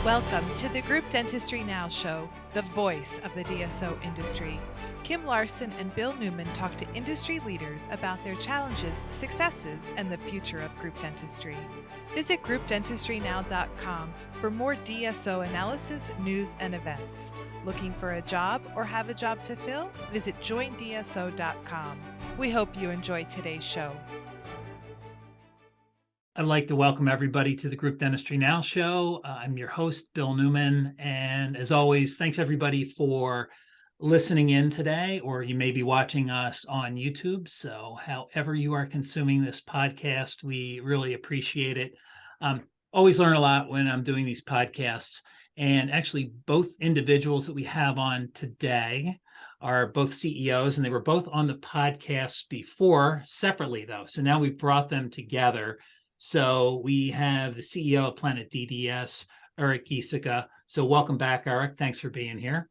Welcome to the Group Dentistry Now Show, the voice of the DSO industry. Kim Larson and Bill Newman talk to industry leaders about their challenges, successes, and the future of group dentistry. Visit groupdentistrynow.com for more DSO analysis, news, and events. Looking for a job or have a job to fill? Visit joindso.com. We hope you enjoy today's show. I'd like to welcome everybody to the Group Dentistry Now Show. I'm your host, Bill Newman. And as always, thanks everybody for listening in today, or you may be watching us on YouTube. So however you are consuming this podcast, we really appreciate it. Always learn a lot when I'm doing these podcasts. And actually, both individuals that we have on today are both CEOs, and they were both on the podcast before separately, though. So now we've brought them together. So we have the CEO of Planet DDS, Eric Giesecke. So welcome back, Eric. Thanks for being here.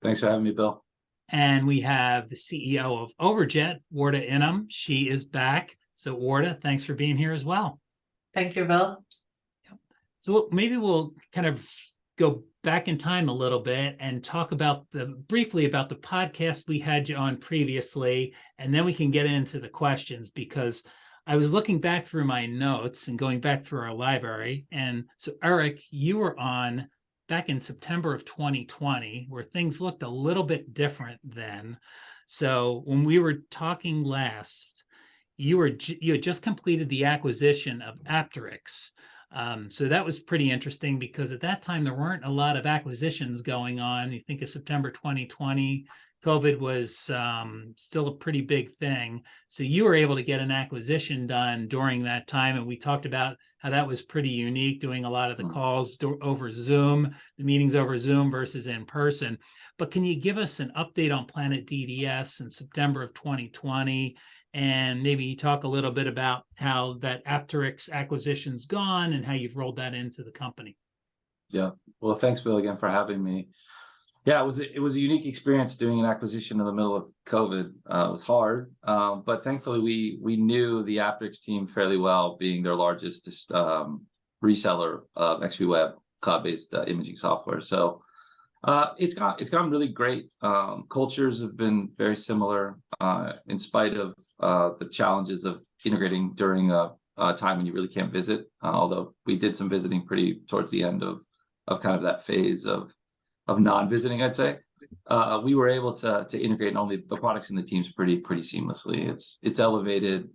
Thanks for having me, Bill. And we have the CEO of Overjet, Wardah Inam. She is back. So Wardah, thanks for being here as well. Thank you, Bill. So maybe we'll kind of go back in time a little bit and talk about briefly about the podcast we had you on previously, and then we can get into the questions, because I was looking back through my notes and going back through our library. And so, Eric, you were on back in September of 2020, where things looked a little bit different then. So when we were talking last, you had just completed the acquisition of Apteryx. So that was pretty interesting, because at that time, there weren't a lot of acquisitions going on. You think of September 2020, COVID was still a pretty big thing. So you were able to get an acquisition done during that time. And we talked about how that was pretty unique, doing a lot of the calls over Zoom, the meetings over Zoom versus in person. But can you give us an update on Planet DDS in September of 2020? And maybe talk a little bit about how that Apteryx acquisition's gone and how you've rolled that into the company. Yeah. Well, thanks, Bill, again for having me. Yeah, it was a unique experience doing an acquisition in the middle of COVID. It was hard, but thankfully we knew the Apteryx team fairly well, being their largest reseller of XP Web cloud-based imaging software. So it's gone really great. Cultures have been very similar, in spite of the challenges of integrating during a time when you really can't visit. Although we did some visiting pretty towards the end of kind of that phase of non-visiting, I'd say. We were able to integrate not only the products and the teams pretty seamlessly. It's elevated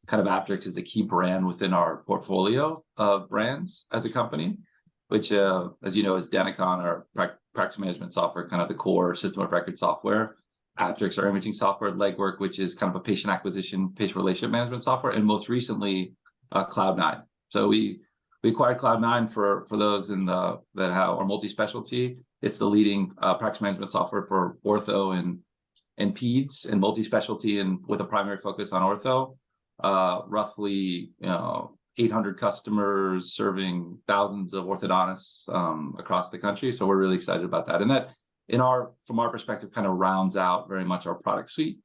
kind of Apteryx as a key brand within our portfolio of brands as a company, which, as you know, is Denticon, our practice management software, kind of the core system of record software. Apteryx, our imaging software. Legwork, which is kind of a patient acquisition, patient relationship management software, and most recently, Cloud9. So we acquired Cloud9 for those that have our multi-specialty. It's the leading practice management software for ortho and peds and multi-specialty, and with a primary focus on ortho. Roughly 800 customers, serving thousands of orthodontists across the country. So we're really excited about that. And that, from our perspective, kind of rounds out very much our product suite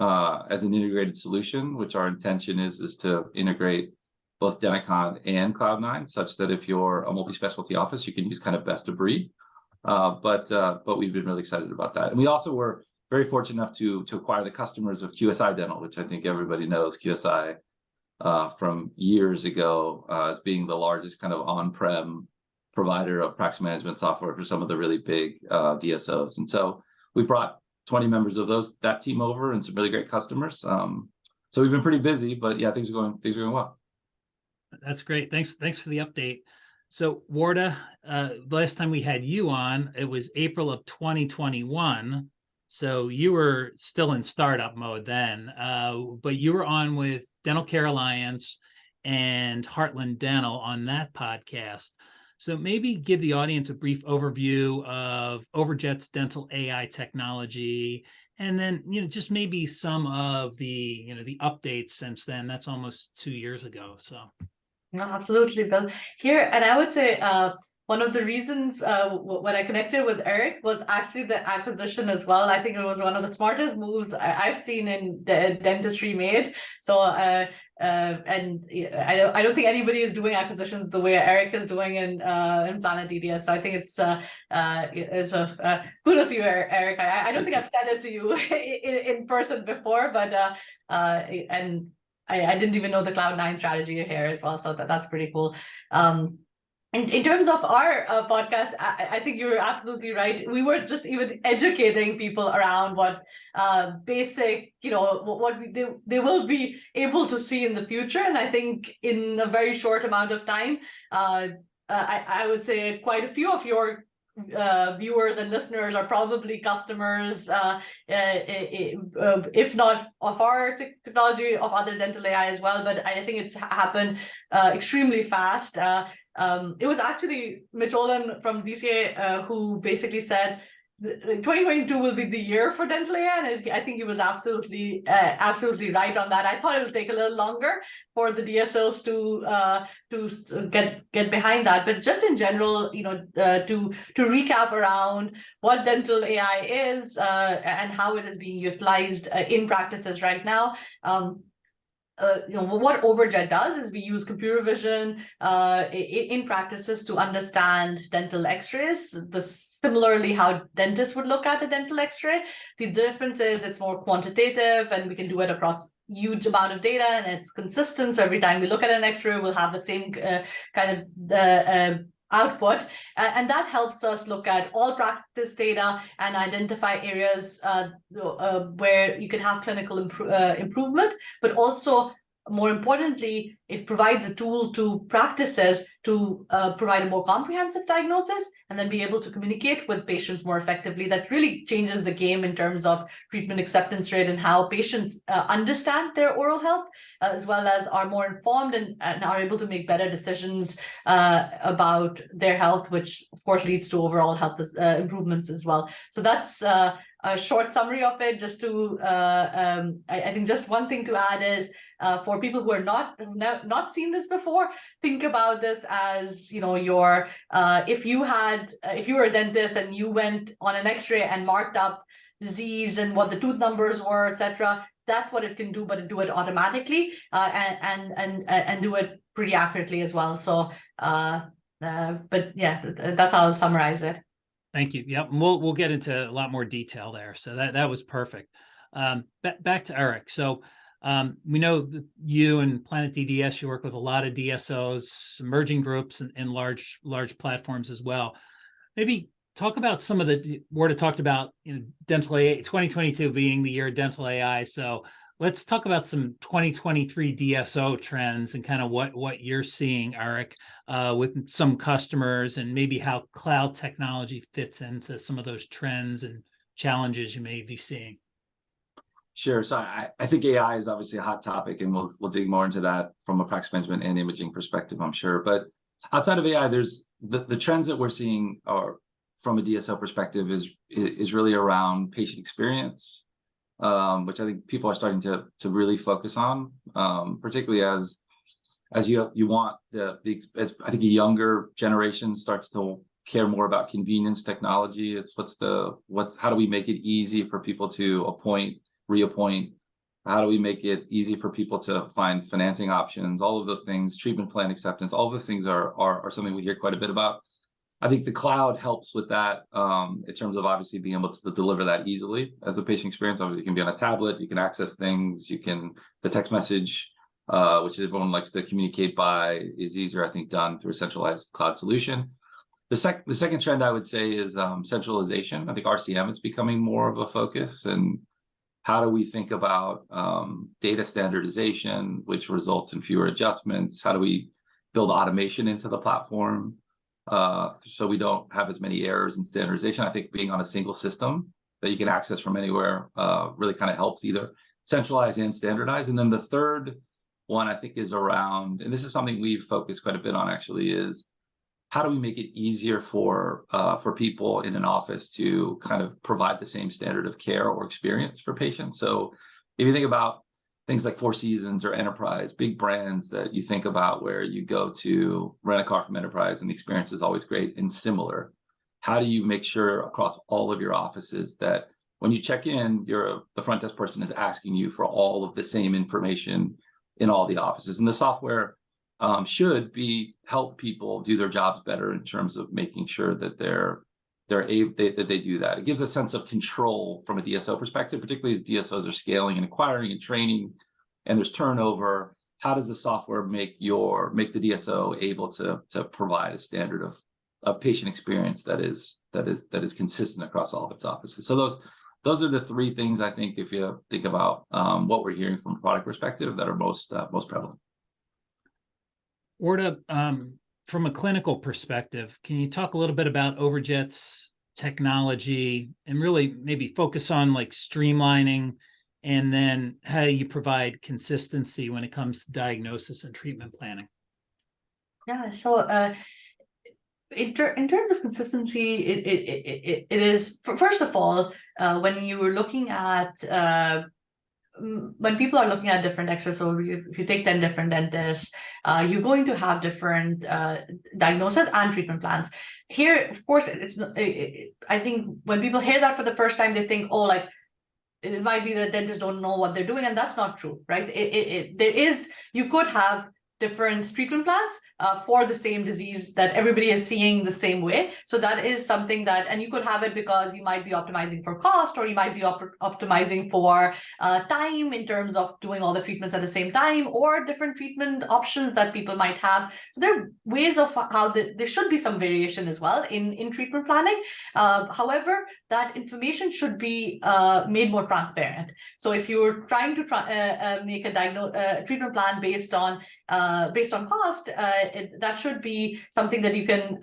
as an integrated solution, which our intention is to integrate both Denticon and Cloud9, such that if you're a multi-specialty office, you can use kind of best of breed. But we've been really excited about that. And we also were very fortunate enough to acquire the customers of QSI Dental, which I think everybody knows QSI from years ago as being the largest kind of on-prem provider of practice management software for some of the really big DSOs. And so we brought 20 members of that team over and some really great customers. So we've been pretty busy, but yeah, things are going well. That's great. Thanks for the update. So Wardah, the last time we had you on, it was April of 2021. So you were still in startup mode then, but you were on with Dental Care Alliance and Heartland Dental on that podcast. So maybe give the audience a brief overview of Overjet's dental AI technology, and then just maybe some of the the updates since then. That's almost 2 years ago. So. No, absolutely, Bill. Here, and I would say one of the reasons when I connected with Eric was actually the acquisition as well. I think it was one of the smartest moves I've seen in dentistry made. So and I don't think anybody is doing acquisitions the way Eric is doing in Planet DDS. So I think it's kudos to you, Eric. I don't think I've said it to you in person before, but and I didn't even know the Cloud9 strategy here as well. So that's pretty cool. In terms of our podcast, I think you're absolutely right. We were just even educating people around what basic, what they will be able to see in the future. And I think in a very short amount of time, I would say quite a few of your viewers and listeners are probably customers, if not of our technology, of other dental AI as well. But I think it's happened extremely fast. It was actually Mitch Olin from Giesecke who basically said 2022 will be the year for dental AI, and I think he was absolutely right on that. I thought it would take a little longer for the DSOs to get behind that, but just in general, to recap around what dental AI is and how it is being utilized in practices right now. What Overjet does is we use computer vision in practices to understand dental x-rays, similarly how dentists would look at a dental x-ray. The difference is it's more quantitative, and we can do it across huge amount of data, and it's consistent. So every time we look at an x-ray, we'll have the same kind of output, and that helps us look at all practice data and identify areas where you can have clinical improvement, but also, more importantly, it provides a tool to practices to provide a more comprehensive diagnosis and then be able to communicate with patients more effectively. That really changes the game in terms of treatment acceptance rate and how patients understand their oral health, as well as are more informed and are able to make better decisions about their health, which of course leads to overall health improvements as well. So that's a short summary of it. Just to, I think just one thing to add is, for people who are not seen this before, think about this as, if you were a dentist and you went on an x-ray and marked up disease and what the tooth numbers were, etc., that's what it can do, but do it automatically and do it pretty accurately as well. So, but yeah, that's how I'll summarize it. Thank you. Yep, we'll get into a lot more detail there. So that was perfect. Back to Eric. So we know that you and Planet DDS, you work with a lot of DSOs, emerging groups, and large platforms as well. Maybe talk about some of the Wardah talked about dental AI, 2022 being the year of dental AI. So let's talk about some 2023 DSO trends and kind of what you're seeing, Eric, with some customers, and maybe how cloud technology fits into some of those trends and challenges you may be seeing. Sure. So I think AI is obviously a hot topic, and we'll dig more into that from a practice management and imaging perspective, I'm sure. But outside of AI, there's the trends that we're seeing are from a DSO perspective is really around patient experience, which I think people are starting to really focus on, particularly as you want as I think a younger generation starts to care more about convenience technology. It's how do we make it easy for people to appoint, reappoint? How do we make it easy for people to find financing options? All of those things, treatment plan acceptance, all of those things are something we hear quite a bit about. I think the cloud helps with that in terms of obviously being able to deliver that easily as a patient experience. Obviously, you can be on a tablet, you can access things, the text message, which everyone likes to communicate by, is easier, I think, done through a centralized cloud solution. The second trend I would say is centralization. I think RCM is becoming more of a focus, and how do we think about data standardization, which results in fewer adjustments? How do we build automation into the platform so we don't have as many errors in standardization? I think being on a single system that you can access from anywhere really kind of helps either centralize and standardize. And then the third one I think is around, and this is something we've focused quite a bit on actually, is how do we make it easier for people in an office to kind of provide the same standard of care or experience for patients? So if you think about things like Four Seasons or Enterprise, big brands that you think about where you go to rent a car from Enterprise and the experience is always great and similar. How do you make sure across all of your offices that when you check in, the front desk person is asking you for all of the same information in all the offices? And the software should help people do their jobs better in terms of making sure that they do that. It gives a sense of control from a DSO perspective, particularly as DSOs are scaling and acquiring and training, and there's turnover. How does the software make the DSO able to provide a standard of patient experience that is consistent across all of its offices? So those are the three things, I think, if you think about what we're hearing from a product perspective, that are most prevalent. Wardah, from a clinical perspective, can you talk a little bit about Overjet's technology and really maybe focus on like streamlining, and then how you provide consistency when it comes to diagnosis and treatment planning? Yeah, so in terms of consistency, it is, first of all, when you were looking at when people are looking at different X-rays, so if you take 10 different dentists, you're going to have different diagnoses and treatment plans. Here, of course, I think when people hear that for the first time, they think, oh, like, it might be that dentists don't know what they're doing, and that's not true, right? You could have different treatment plans for the same disease that everybody is seeing the same way. So that is something that, and you could have it because you might be optimizing for cost, or you might be optimizing for time in terms of doing all the treatments at the same time, or different treatment options that people might have. So there are ways of how there should be some variation as well in treatment planning. However, that information should be made more transparent. So if you're trying to make a treatment plan based on cost, that should be something that you can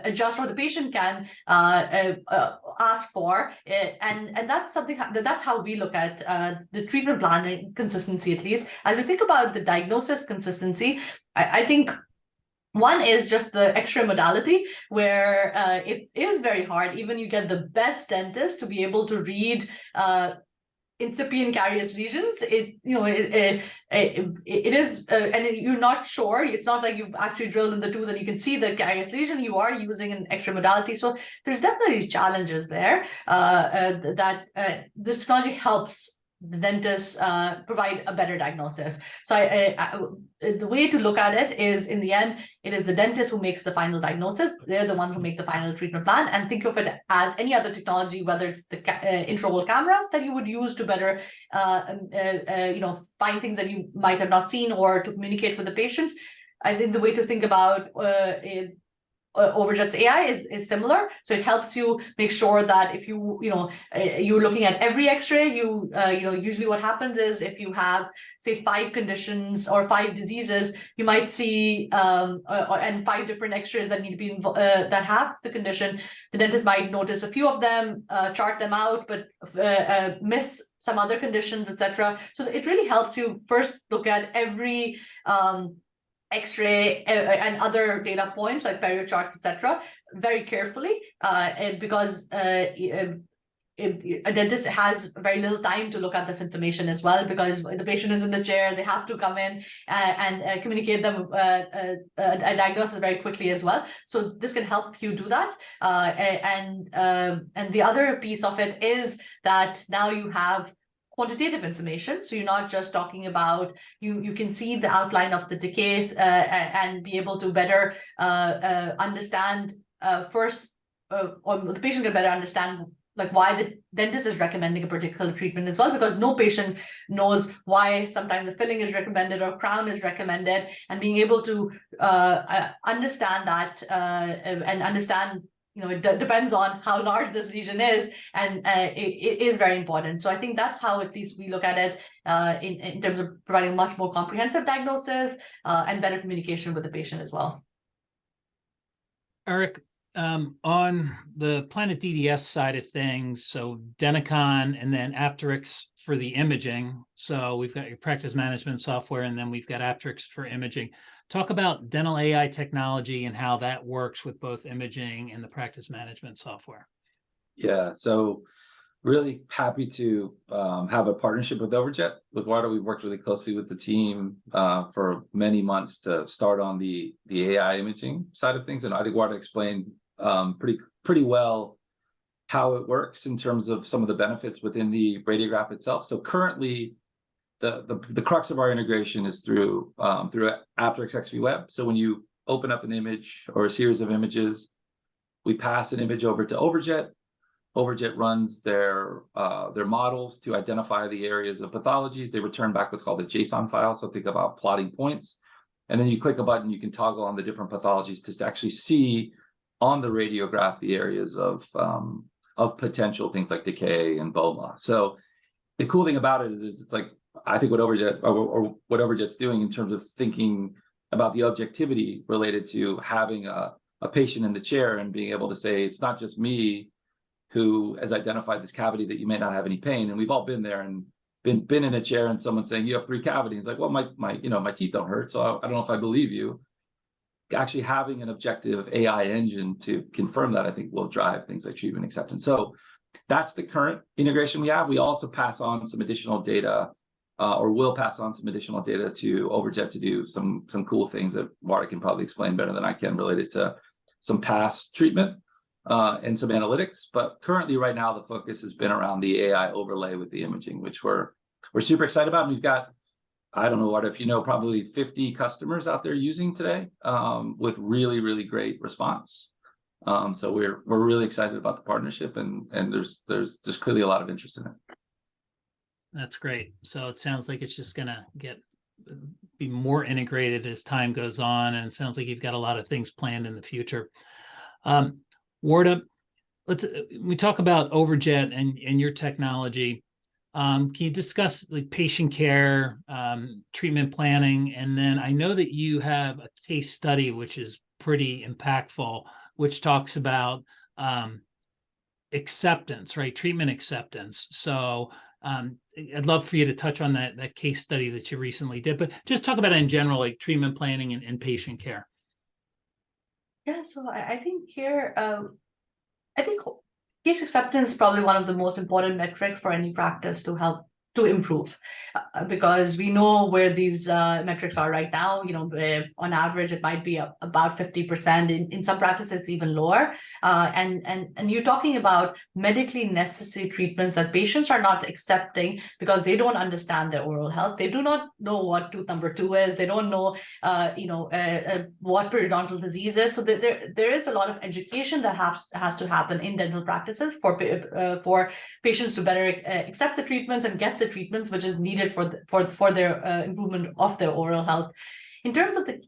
adjust, or the patient can ask for, and that's something that's how we look at the treatment planning consistency. At least as we think about the diagnosis consistency, I think one is just the X-ray modality, where it is very hard, even you get the best dentist, to be able to read incipient carious lesions. It is, and you're not sure. It's not like you've actually drilled in the tooth and you can see the carious lesion. You are using an X-ray modality, so there's definitely challenges there. That this technology helps the dentists provide a better diagnosis. So the way to look at it is, in the end, it is the dentist who makes the final diagnosis. They're the ones who make the final treatment plan. And think of it as any other technology, whether it's the intraoral cameras that you would use to better find things that you might have not seen, or to communicate with the patients. I think the way to think about Overjet's AI is similar. So it helps you make sure that if you're looking at every X-ray, usually what happens is, if you have, say, 5 conditions or 5 diseases, you might see and 5 different X-rays that need to be that have the condition. The dentist might notice a few of them, chart them out, but miss some other conditions, etc. So it really helps you first look at every X-ray and other data points like perio charts, etc., very carefully, because a dentist has very little time to look at this information as well, because the patient is in the chair. They have to come in and communicate them a diagnosis very quickly as well. So this can help you do that. And the other piece of it is that now you have quantitative information, so you're not just talking about, you can see the outline of the decays and be able to better understand or the patient can better understand like why the dentist is recommending a particular treatment as well, because no patient knows why sometimes the filling is recommended or crown is recommended, and being able to understand that and understand, it depends on how large this lesion is, and it is very important. So I think that's how at least we look at it in terms of providing much more comprehensive diagnosis and better communication with the patient as well. Eric, on the Planet DDS side of things, so Denticon and then Apteryx for the imaging. So we've got your practice management software, and then we've got Apteryx for imaging. Talk about dental AI technology and how that works with both imaging and the practice management software. Yeah, so really happy to have a partnership with Overjet. With Wardah, we've worked really closely with the team for many months to start on the AI imaging side of things. And I think Wardah explained pretty well how it works in terms of some of the benefits within the radiograph itself. So currently, the crux of our integration is through Apteryx XV Web. So when you open up an image or a series of images, we pass an image over to Overjet. Overjet runs their models to identify the areas of pathologies. They return back what's called a JSON file. So think about plotting points. And then you click a button, you can toggle on the different pathologies to actually see on the radiograph the areas of potential things like decay and bone loss. So the cool thing about it is it's like, I think what Overjet or what Overjet's doing in terms of thinking about the objectivity related to having a patient in the chair and being able to say, it's not just me who has identified this cavity that you may not have any pain. And we've all been there and been in a chair and someone saying you have 3 cavities. Like, well, my teeth don't hurt, so I don't know if I believe you. Actually having an objective AI engine to confirm that, I think, will drive things like treatment acceptance. So that's the current integration we have. We also pass on some additional data, or will pass on some additional data to Overjet to do some cool things that Wardah can probably explain better than I can, related to some past treatment and some analytics. But currently, right now, the focus has been around the AI overlay with the imaging, which we're super excited about. And we've got, I don't know what, if you know, probably 50 customers out there using today, with really, really great response. So we're really excited about the partnership, and there's clearly a lot of interest in it. That's great. So it sounds like it's just gonna be more integrated as time goes on, and it sounds like you've got a lot of things planned in the future. Wardah, we talk about Overjet and your technology. Can you discuss like patient care, treatment planning, and then I know that you have a case study which is pretty impactful, which talks about acceptance, right? Treatment acceptance. So I'd love for you to touch on that case study that you recently did, but just talk about it in general, like treatment planning and patient care. Yeah, so I think here, I think case acceptance is probably one of the most important metrics for any practice to help to improve, because we know where these metrics are right now. You know, on average, it might be about 50%. In some practices, even lower. And you're talking about medically necessary treatments that patients are not accepting because they don't understand their oral health. They do not know what tooth number 2 is. They don't know, what periodontal disease is. So there is a lot of education that has to happen in dental practices for patients to better accept the treatments and get the treatments which is needed for their improvement of their oral health. In terms of the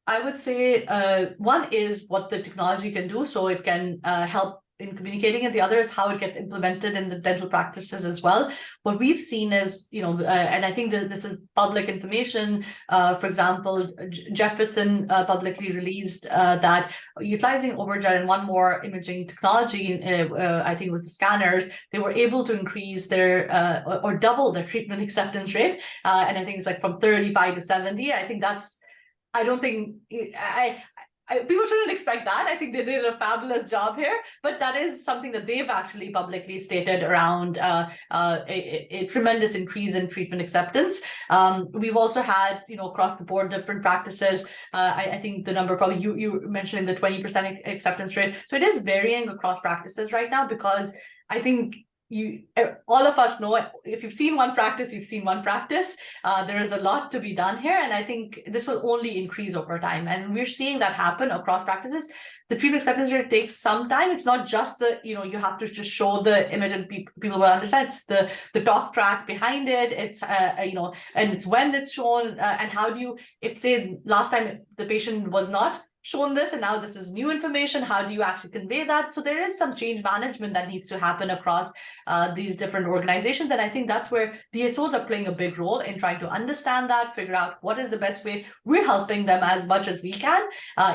I would say one is what the technology can do, so it can help in communicating, and the other is how it gets implemented in the dental practices as well. What we've seen is, and I think that this is public information. For example, Jefferson publicly released that utilizing Overjet and one more imaging technology, I think it was the scanners, they were able to increase their or double their treatment acceptance rate. And I think it's like from 35 to 70. I think that's, I don't think, people shouldn't expect that. I think they did a fabulous job here, but that is something that they've actually publicly stated around a tremendous increase in treatment acceptance. We've also had, across the board, different practices. I think the number, probably you mentioning the 20% acceptance rate. So it is varying across practices right now, because I think all of us know, if you've seen one practice, you've seen one practice. There is a lot to be done here, and I think this will only increase over time, and we're seeing that happen across practices. The treatment acceptance rate takes some time. It's not just the, you have to just show the image and people will understand. It's the talk track behind it. It's and it's when it's shown, and how do you, if say last time the patient was not shown this and now this is new information, how do you actually convey that? So there is some change management that needs to happen across these different organizations, and I think that's where DSOs are playing a big role in trying to understand that, figure out what is the best way. We're helping them as much as we can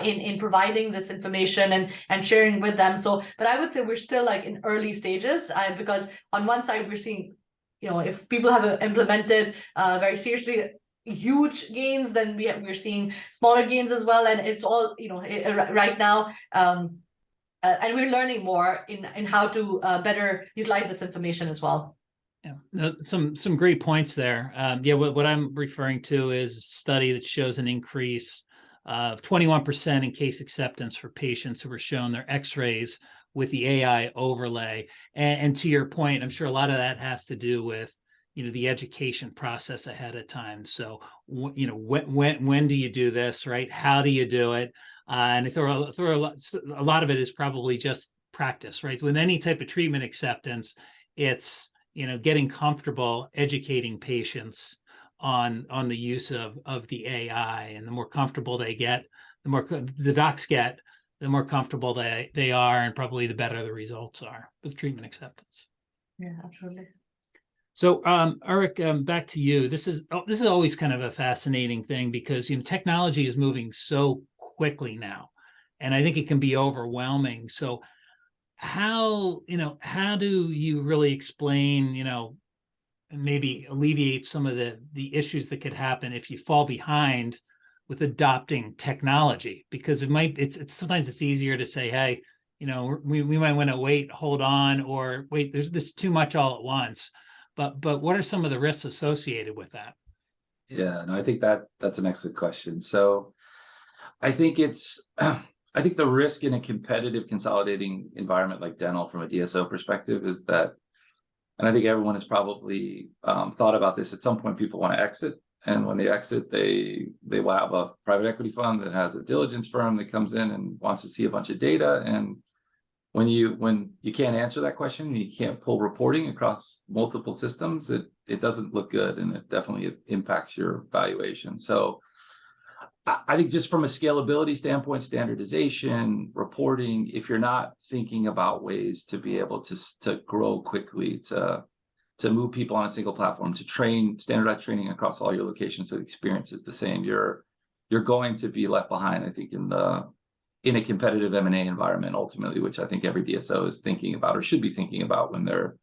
in providing this information and sharing with them. So, but I would say we're still like in early stages, because on one side we're seeing, if people have implemented very seriously huge gains, then we're seeing smaller gains as well, and it's all right now. and we're learning more in how to better utilize this information as well. Yeah, no, some great points there. Yeah, what I'm referring to is a study that shows an increase of 21% in case acceptance for patients who were shown their X-rays with the AI overlay. And to your point, I'm sure a lot of that has to do with, you know, the education process ahead of time. So, you know, when do you do this, right? How do you do it? And I throw a lot of it is probably just practice, right? With any type of treatment acceptance, it's, you know, getting comfortable educating patients on the use of the AI, and the more comfortable they get, the more the docs get, the more comfortable they are, and probably the better the results are with treatment acceptance. Yeah, absolutely. So, Eric, back to you. This is always kind of a fascinating thing, because, you know, technology is moving so quickly now, and I think it can be overwhelming. So, how do you really explain, you know, and maybe alleviate some of the issues that could happen if you fall behind with adopting technology? Because it's sometimes it's easier to say, hey, you know, we might want to wait, hold on, or wait, there's this too much all at once. But what are some of the risks associated with that? Yeah, no, I think that's an excellent question. So I think I think the risk in a competitive consolidating environment like dental from a DSO perspective is that, and I think everyone has probably thought about this, at some point people want to exit. And when they exit, they will have a private equity fund that has a diligence firm that comes in and wants to see a bunch of data. And when you can't answer that question, you can't pull reporting across multiple systems, it doesn't look good, and it definitely impacts your valuation. So I think just from a scalability standpoint, standardization, reporting, if you're not thinking about ways to be able to grow quickly, to move people on a single platform, to train, standardized training across all your locations so the experience is the same, you're going to be left behind, I think, in a competitive M&A environment ultimately, which I think every DSO is thinking about, or should be thinking about, when they're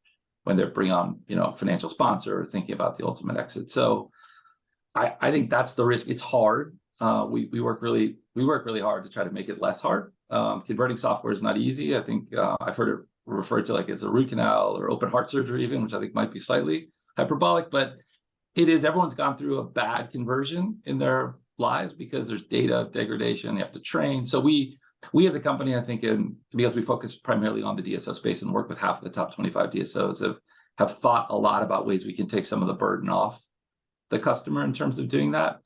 bringing on, you know, financial sponsor, or thinking about the ultimate exit. So I think that's the risk. It's hard. We work really hard to try to make it less hard. Converting software is not easy. I think I've heard it referred to like as a root canal or open heart surgery even, which I think might be slightly hyperbolic, but it is. Everyone's gone through a bad conversion in their lives because there's data degradation. They have to train. So we as a company, I think, because we focus primarily on the DSO space and work with half of the top 25 DSOs, have thought a lot about ways we can take some of the burden off the customer in terms of doing that.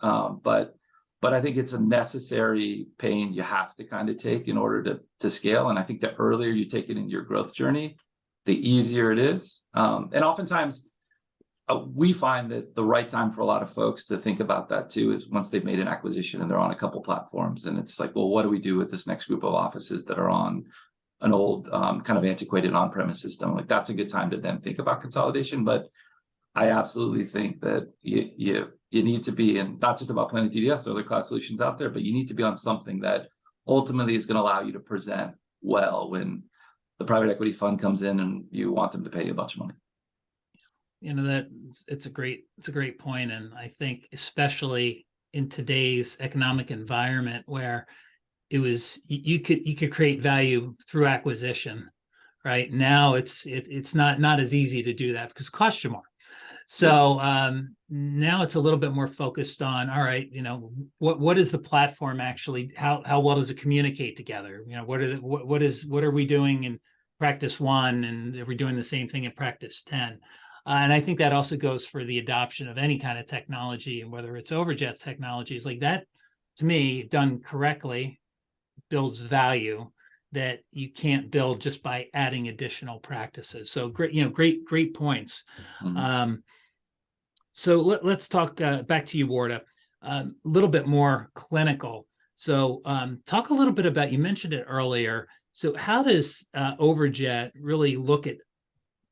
But I think it's a necessary pain you have to kind of take in order to scale. And I think the earlier you take it in your growth journey, the easier it is. And oftentimes we find that the right time for a lot of folks to think about that too is once they've made an acquisition and they're on a couple platforms, and it's like, well, what do we do with this next group of offices that are on an old kind of antiquated on-premise system? Like, that's a good time to then think about consolidation. But I absolutely think that you need to be, and not just about Planet DDS or other cloud solutions out there, but you need to be on something that ultimately is going to allow you to present well when the private equity fund comes in and you want them to pay you a bunch of money. You know, that it's a great point. And I think especially in today's economic environment where it was, you could create value through acquisition, right? Now it's not as easy to do that because it costs you more. So now it's a little bit more focused on, all right, you know, what is the platform actually? How well does it communicate together? You know, what are we doing in practice 1, and are we doing the same thing in practice 10? And I think that also goes for the adoption of any kind of technology, and whether it's Overjet's technologies like that, to me, done correctly, builds value that you can't build just by adding additional practices. So great, you know, great points. Mm-hmm. So let's talk back to you, Wardah, a little bit more clinical. So talk a little bit about, you mentioned it earlier. So how does Overjet really look at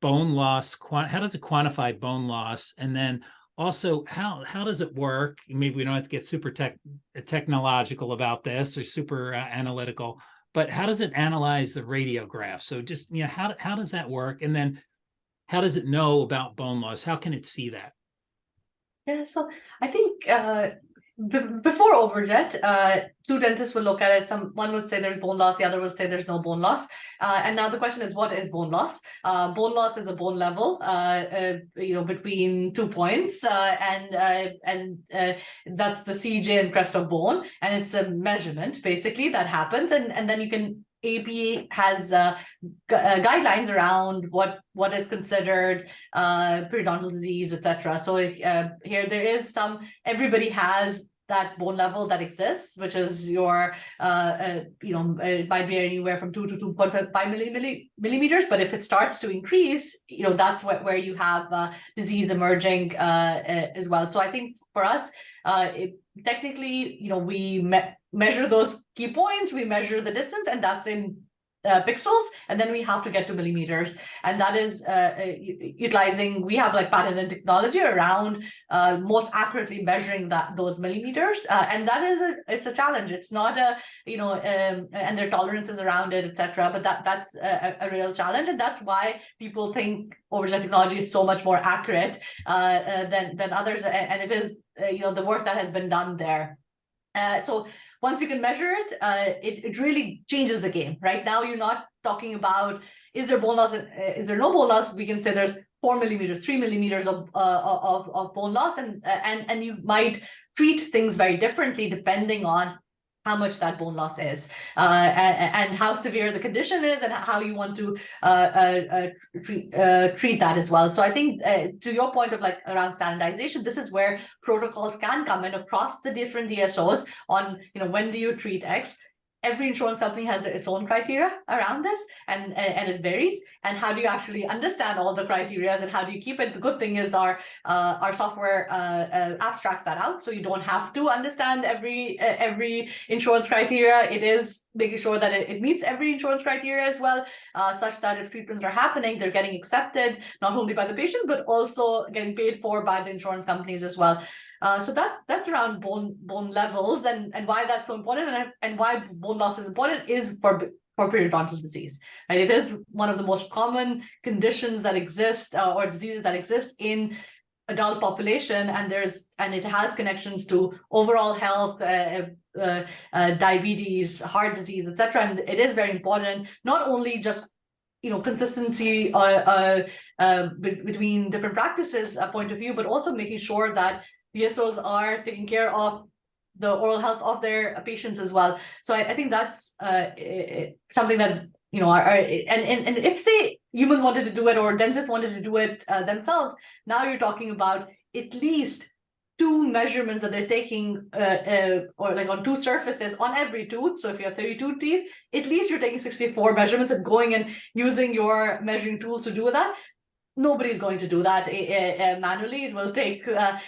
bone loss? How does it quantify bone loss? And then also, how does it work? Maybe we don't have to get super technological about this or super analytical, but how does it analyze the radiograph? So just, you know, how does that work? And then how does it know about bone loss? How can it see that? Yeah, so I think before Overjet, two dentists will look at it. One would say there's bone loss, the other would say there's no bone loss. And now the question is, what is bone loss? Bone loss is a bone level, between 2 points, and that's the CJ and crest of bone, and it's a measurement basically that happens, and then you can. APA has guidelines around what is considered periodontal disease, etc. So here there is everybody has that bone level that exists, which is your it might be anywhere from 2 to 2.5 millimeters, but if it starts to increase, that's where you have disease emerging as well. So I think for us, technically, we measure those key points, we measure the distance, and that's in pixels, and then we have to get to millimeters, and that is utilizing, we have like patented technology around most accurately measuring those millimeters, and that is it's a challenge. It's not and there are tolerances around it, etc. But that's a real challenge, and that's why people think Overjet technology is so much more accurate than others, and it is the work that has been done there. So once you can measure it, it really changes the game. Right now, you're not talking about, is there bone loss? Is there no bone loss? We can say there's 4 millimeters, 3 millimeters of bone loss, and you might treat things very differently depending on how much that bone loss is, and how severe the condition is, and how you want to treat that as well. So I think to your point of around standardization, this is where protocols can come in across the different DSOs on, when do you treat X? Every insurance company has its own criteria around this, and it varies. And how do you actually understand all the criteria, and how do you keep it? The good thing is our software abstracts that out, so you don't have to understand every insurance criteria. It is making sure that it meets every insurance criteria as well, such that if treatments are happening, they're getting accepted not only by the patient but also getting paid for by the insurance companies as well. So that's around bone levels, and why that's so important, and why bone loss is important is for periodontal disease. Right? It is one of the most common conditions that exist, or diseases that exist in adult population, and it has connections to overall health, diabetes, heart disease, etc. And it is very important, not only just consistency between different practices point of view, but also making sure that DSOs are taking care of the oral health of their patients as well. So I think that's something that and if say humans wanted to do it, or dentists wanted to do it themselves, now you're talking about at least 2 measurements that they're taking, or on 2 surfaces on every tooth. So if you have 32 teeth, at least you're taking 64 measurements and going and using your measuring tools to do that. Nobody's going to do that manually. It will take a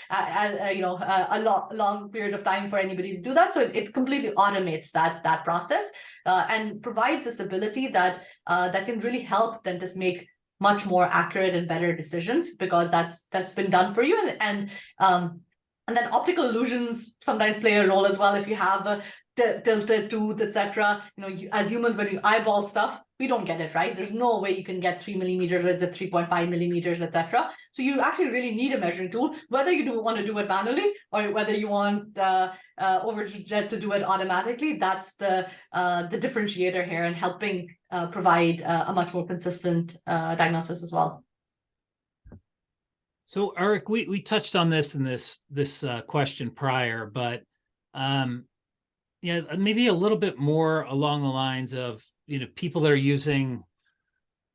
long period of time for anybody to do that. So it completely automates that process, and provides this ability that can really help dentists make much more accurate and better decisions, because that's been done for you. And then optical illusions sometimes play a role as well. If you have a tilted tooth, etc. As humans, when you eyeball stuff, we don't get it right. There's no way you can get 3 millimeters, or is it 3.5 millimeters, etc. So you actually really need a measuring tool, whether you want to do it manually, or whether you want Overjet to do it automatically. That's the differentiator here, and helping provide a much more consistent diagnosis as well. So Eric, we touched on this in this question prior, but maybe a little bit more along the lines of people that are using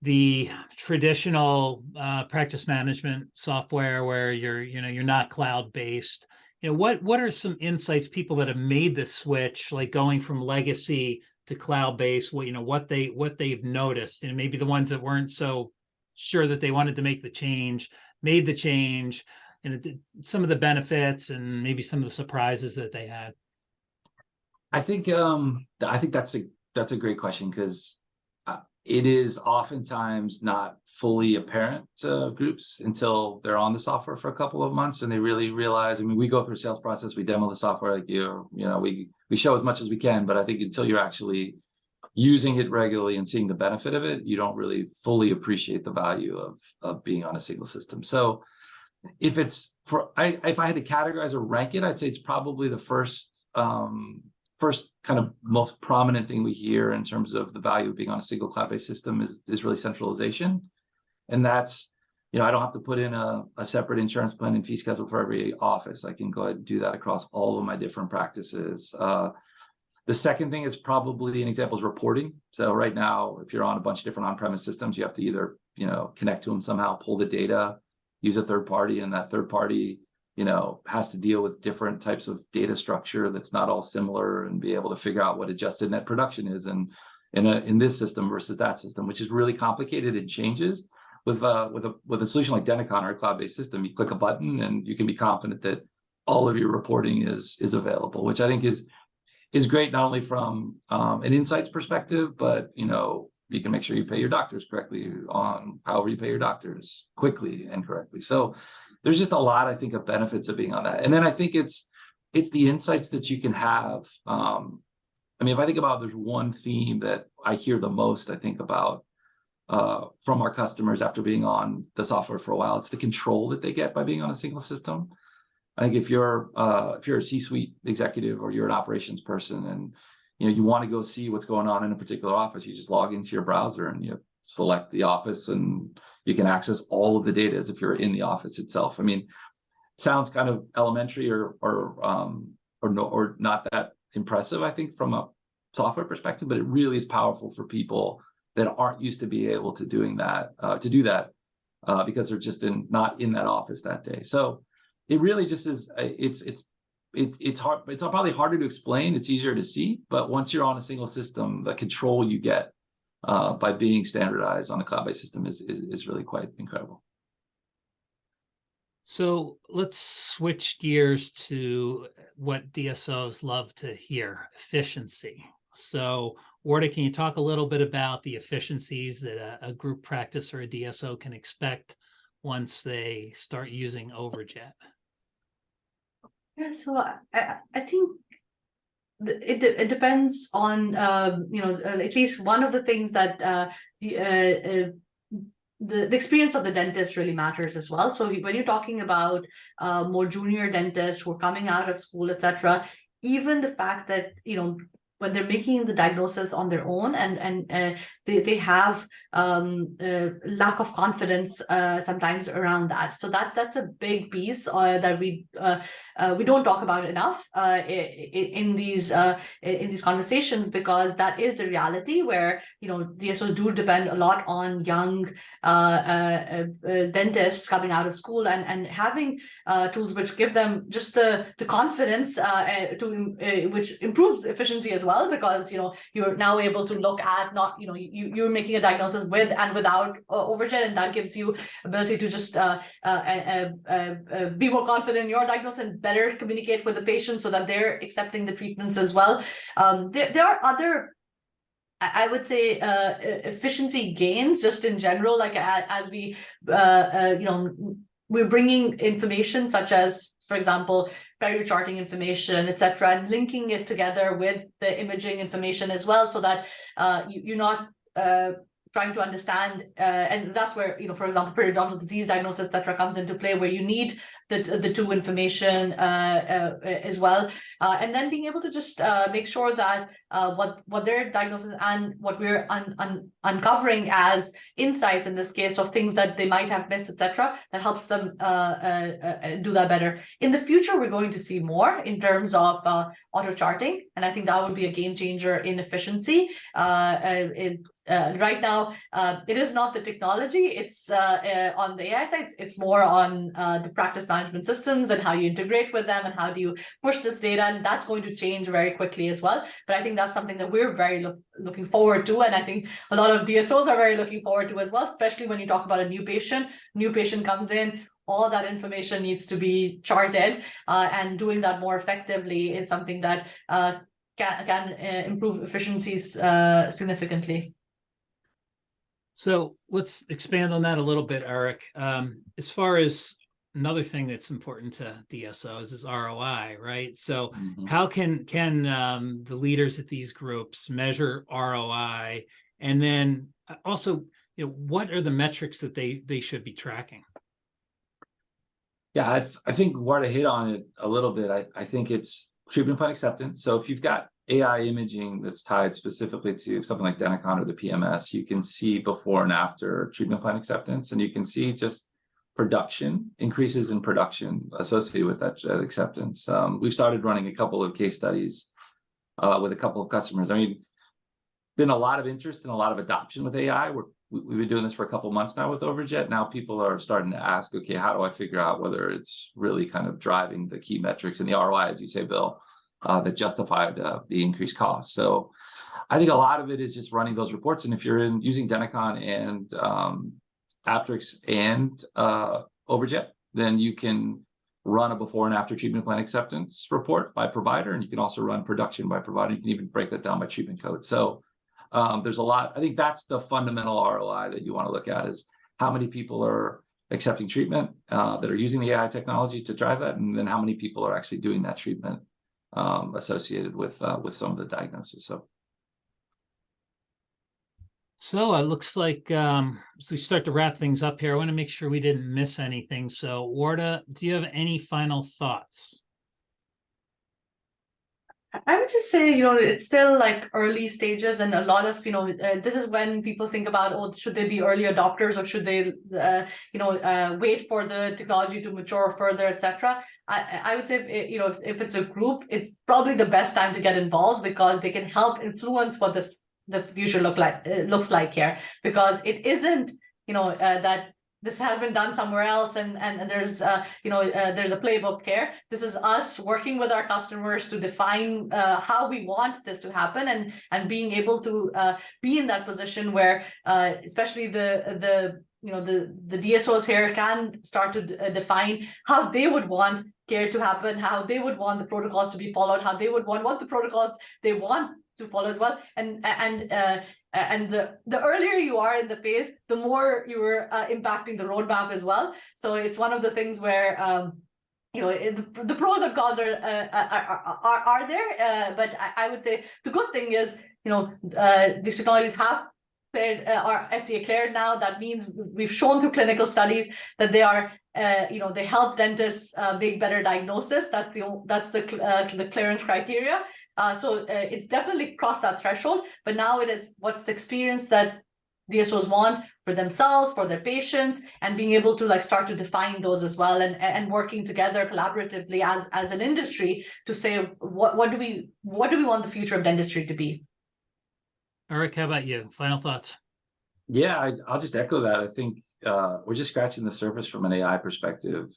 the traditional practice management software where you're not cloud based. What are some insights people that have made the switch, like going from legacy to cloud based? What they've noticed, and maybe the ones that weren't so sure that they wanted to make the change, made the change, and some of the benefits and maybe some of the surprises that they had. I think that's a great question, because it is oftentimes not fully apparent to groups until they're on the software for a couple of months and they really realize. I mean, we go through a sales process, we demo the software like we show as much as we can, but I think until you're actually using it regularly and seeing the benefit of it, you don't really fully appreciate the value of being on a single system. So if I had to categorize or rank it, I'd say it's probably the first kind of most prominent thing we hear in terms of the value of being on a single cloud-based system is really centralization. And that's, I don't have to put in a separate insurance plan and fee schedule for every office. I can go ahead and do that across all of my different practices. The second thing is probably an example is reporting. So right now, if you're on a bunch of different on-premise systems, you have to either, connect to them somehow, pull the data, use a third party, and that third party, has to deal with different types of data structure that's not all similar, and be able to figure out what adjusted net production is in this system versus that system, which is really complicated and changes. With a solution like Denticon or a cloud-based system, you click a button and you can be confident that all of your reporting is available, which I think is great, not only from an insights perspective, but you can make sure you pay your doctors correctly on however you pay your doctors quickly and correctly. So there's just a lot, I think, of benefits of being on that. And then I think it's the insights that you can have. If I think about, there's one theme that I hear the most, I think about from our customers after being on the software for a while. It's the control that they get by being on a single system. I think if you're a C-suite executive or you're an operations person and you want to go see what's going on in a particular office, you just log into your browser and you select the office and you can access all of the data as if you're in the office itself. It sounds kind of elementary or not that impressive, I think, from a software perspective, but it really is powerful for people that aren't used to be able to do that because they're just not in that office that day. So it really just is. It's hard. It's probably harder to explain. It's easier to see, but once you're on a single system, the control you get by being standardized on a cloud-based system is really quite incredible. So let's switch gears to what DSOs love to hear: efficiency. So Wardah, can you talk a little bit about the efficiencies that a group practice or a DSO can expect once they start using Overjet? Yeah, so I think it depends on at least one of the things that the experience of the dentist really matters as well. So when you're talking about more junior dentists who are coming out of school, etc., even the fact that when they're making the diagnosis on their own and they have lack of confidence sometimes around that. So that's a big piece that we don't talk about enough in these conversations, because that is the reality where DSOs do depend a lot on young dentists coming out of school and having tools which give them just the confidence which improves efficiency as well, because you're now able to look at you're making a diagnosis with and without Overjet, and that gives you ability to just be more confident in your diagnosis and better communicate with the patient so that they're accepting the treatments as well. There are other, I would say, efficiency gains just in general, like as we we're bringing information such as, for example, charting information, etc., and linking it together with the imaging information as well, so that you're not trying to understand, and that's where for example, periodontal disease diagnosis, etc., comes into play, where you need the two information as well, and then being able to just make sure that what their diagnosis and what we're uncovering as insights in this case of things that they might have missed, etc., that helps them do that better. In the future, we're going to see more in terms of auto charting, and I think that would be a game changer in efficiency. Right now, it is not the technology; it's on the AI side. It's more on the practice management systems and how you integrate with them and how do you push this data, and that's going to change very quickly as well. But I think that's something that we're very looking forward to, and I think a lot of DSOs are very looking forward to as well, especially when you talk about a new patient comes in. All that information needs to be charted, and doing that more effectively is something that can improve efficiencies significantly. So let's expand on that a little bit, Eric. As far as another thing that's important to DSOs is ROI, right? So how can the leaders at these groups measure ROI, and then also, what are the metrics that they should be tracking? Yeah, I think Wardah hit on it a little bit. I think it's treatment plan acceptance. So if you've got AI imaging that's tied specifically to something like Denticon or the PMS, you can see before and after treatment plan acceptance, and you can see just production increases in production associated with that acceptance. We've started running a couple of case studies with a couple of customers. I mean, been a lot of interest and a lot of adoption with AI. We've been doing this for a couple of months now with Overjet. Now people are starting to ask, okay, how do I figure out whether it's really kind of driving the key metrics and the ROI, as you say, Bill, that justify the increased cost. So I think a lot of it is just running those reports. And if you're using Denticon and Apteryx and Overjet, then you can run a before and after treatment plan acceptance report by provider, and you can also run production by provider. You can even break that down by treatment code. So there's a lot. I think that's the fundamental ROI that you want to look at, is how many people are accepting treatment that are using the AI technology to drive that, and then how many people are actually doing that treatment associated with some of the diagnosis. So it looks like as we start to wrap things up here, I want to make sure we didn't miss anything. So Wardah, do you have any final thoughts? I would just say, it's still like early stages, and a lot of, this is when people think about, oh, should they be early adopters, or should they, wait for the technology to mature further, etc. I would say, if it's a group, it's probably the best time to get involved, because they can help influence what the future looks like here, because it isn't, that this has been done somewhere else, and there's there's a playbook here. This is us working with our customers to define how we want this to happen, and being able to be in that position where especially the DSOs here can start to define how they would want care to happen, how they would want the protocols to be followed, how they would want what the protocols they want to follow as well, and the earlier you are in the phase, the more you're impacting the roadmap as well. So it's one of the things where the pros and cons are there, but I would say the good thing is these technologies have are FDA cleared now. That means we've shown through clinical studies that they are they help dentists make better diagnosis. That's the clearance criteria. So it's definitely crossed that threshold, but now it is what's the experience that DSOs want for themselves, for their patients, and being able to start to define those as well, and working together collaboratively as an industry to say what do we want the future of dentistry to be. Eric, how about you? Final thoughts? Yeah, I'll just echo that. I think we're just scratching the surface from an AI perspective.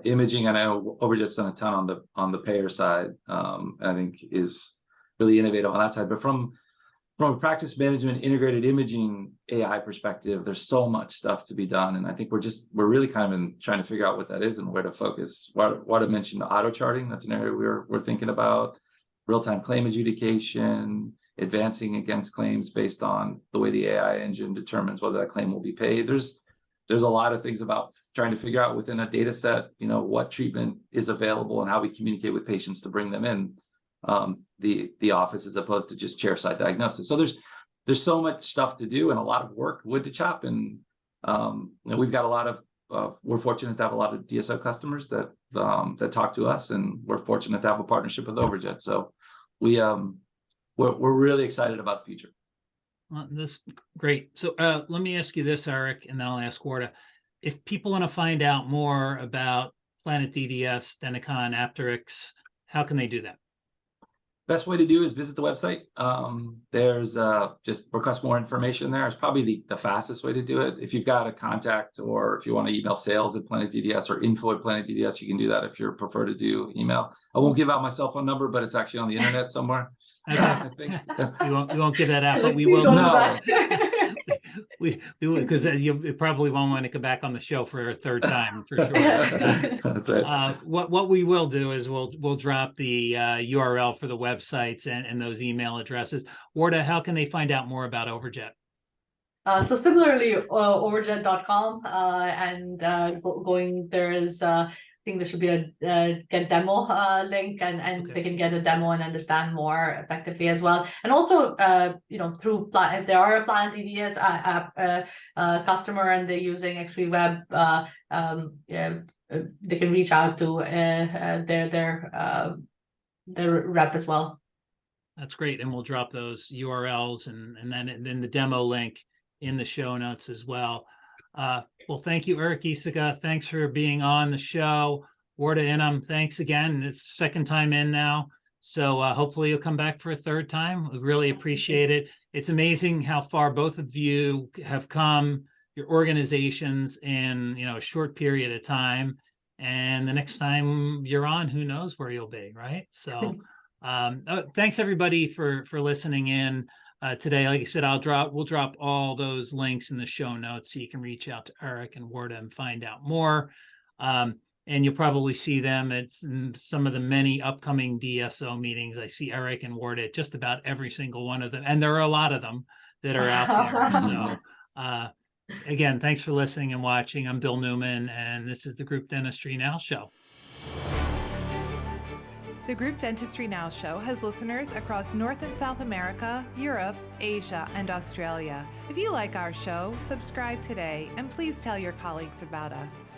Imaging, I know Overjet's done a ton on the payer side, and I think is really innovative on that side. But from a practice management integrated imaging AI perspective, there's so much stuff to be done, and I think we're really kind of trying to figure out what that is and where to focus. What I mentioned, auto charting, that's an area we're thinking about. Real-time claim adjudication, advancing against claims based on the way the AI engine determines whether that claim will be paid. There's a lot of things about trying to figure out within a data set, what treatment is available and how we communicate with patients to bring them in the office, as opposed to just chairside diagnosis. So there's so much stuff to do and a lot of wood to chop. And we've got a lot of we're fortunate to have a lot of DSO customers that talk to us, and we're fortunate to have a partnership with Overjet. So we're really excited about the future. Well, that's great. So let me ask you this, Eric, and then I'll ask Wardah. If people want to find out more about Planet DDS, Denticon, Apteryx, how can they do that? Best way to do is visit the website. There's just request more information there. It's probably the fastest way to do it. If you've got a contact, or if you want to email sales@Planet DDS or info@Planet DDS, you can do that if you prefer to do email. I won't give out my cell phone number, but it's actually on the internet somewhere. Okay. I think. we won't give that out, but we will. No. we will, because you probably won't want to come back on the show for a third time, for sure. That's right. What we will do is we'll drop the URL for the websites and those email addresses. Wardah, how can they find out more about Overjet? So similarly, overjet.com, and going there is I think there should be a get demo link, and okay, they can get a demo and understand more effectively as well. And also, through if they are a Planet DDS customer and they're using XV Web they can reach out to their rep as well. That's great. And we'll drop those URLs and then the demo link in the show notes as well. Well, thank you, Eric Giesecke. Thanks for being on the show. Wardah Inam, thanks again. It's the second time in now. So hopefully you'll come back for a third time. We really appreciate it. It's amazing how far both of you have come, your organizations, in a short period of time. And the next time you're on, who knows where you'll be, right? So thanks everybody for listening in today. Like I said, we'll drop all those links in the show notes so you can reach out to Eric and Wardah and find out more. And you'll probably see them at some of the many upcoming DSO meetings. I see Eric and Wardah at just about every single one of them. And there are a lot of them that are out there. So again, thanks for listening and watching. I'm Bill Newman, and this is the Group Dentistry Now Show. The Group Dentistry Now Show has listeners across North and South America, Europe, Asia, and Australia. If you like our show, subscribe today, and please tell your colleagues about us.